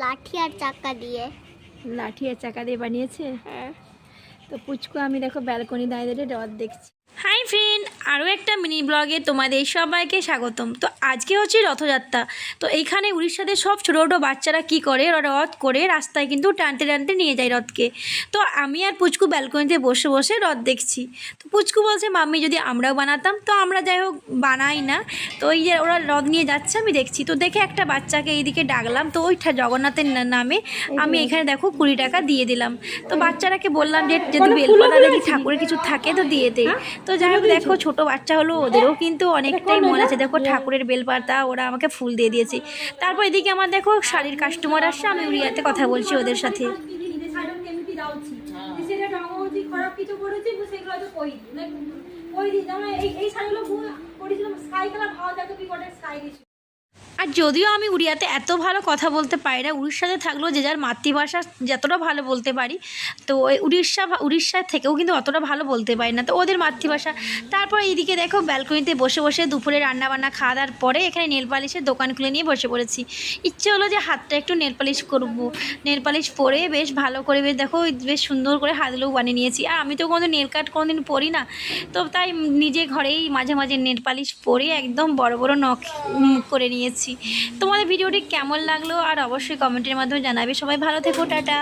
লাঠি আর চাকা দিয়ে। লাঠি আর চাকা দিয়ে বানিয়েছে। হ্যাঁ। তো পুচকু আমি দেখো ব্যালকনি দাঁড়িয়ে দাঁড়িয়ে রথ দেখছি। হাই ফ্রেন্ড, আরও একটা মিনি ব্লগে তোমাদের সবাইকে স্বাগতম। তো আজকে হচ্ছে রথযাত্রা। তো এইখানে উড়িষ্যাতে সব ছোটো ছোটো বাচ্চারা কি করে, ওরা রথ করে রাস্তায় কিন্তু টানতে টানতে নিয়ে যায় রথকে। তো আমি আর পুচকু ব্যালকনিতে বসে বসে রথ দেখছি। তো পুচকু বলছে মাম্মি যদি আমরাও বানাতাম। তো আমরা যাই হোক বানাই না। তো এই যে ওরা রথ নিয়ে যাচ্ছে আমি দেখছি। তো দেখে একটা বাচ্চাকে এইদিকে ডাকলাম। তো ওইটা জগন্নাথের নামে আমি এখানে দেখো 20 টাকা দিয়ে দিলাম। তো বাচ্চারাকে বললাম যে যদি বেলপাতা দেখি ঠাকুরের কিছু থাকে তো দিয়ে দে। তো যাই হোক দেখো ছোটো বাচ্চা হলো, ওদেরও কিন্তু অনেকটাই মনে আছে। দেখো ঠাকুরের বেলপাতা, ওরা আমাকে ফুল দিয়ে দিয়েছে। তারপর এদিকে আমার দেখো শাড়ির কাস্টমার আসছে, আমি উড়িয়াতে কথা বলছি ওদের সাথে। আর যদিও আমি উড়িয়াতে এত ভালো কথা বলতে পারি না, উড়িষ্যাতে থাকলেও যে যার মাতৃভাষা যতটা ভালো বলতে পারি, তো ওই উড়িষ্যার থেকেও কিন্তু অতটা ভালো বলতে পারি না, তো ওদের মাতৃভাষা। তারপর এইদিকে দেখো ব্যালকনিতে বসে বসে দুপুরে রান্নাবান্না খাওয়া দাওয়ার পরে এখানে নেল পালিশের দোকান খুলে নিয়ে বসে পড়েছি। ইচ্ছে হলো যে হাতটা একটু নেল পালিশ করবো। নেল পালিশ পরে বেশ ভালো করে দেখো বেশ সুন্দর করে হাতগুলো বানিয়ে নিয়েছি। আর আমি তো কোনো নেল কাট কোনোদিন পরি না, তো তাই নিজে ঘরেই মাঝে মাঝে নেল পালিশ পরে একদম বড় বড় নখ করে নিয়েছি। তোমাদের ভিডিওটি কেমন লাগলো আর অবশ্যই কমেন্টের মাধ্যমে জানাবে। সবাই ভালো থেকো, টাটা।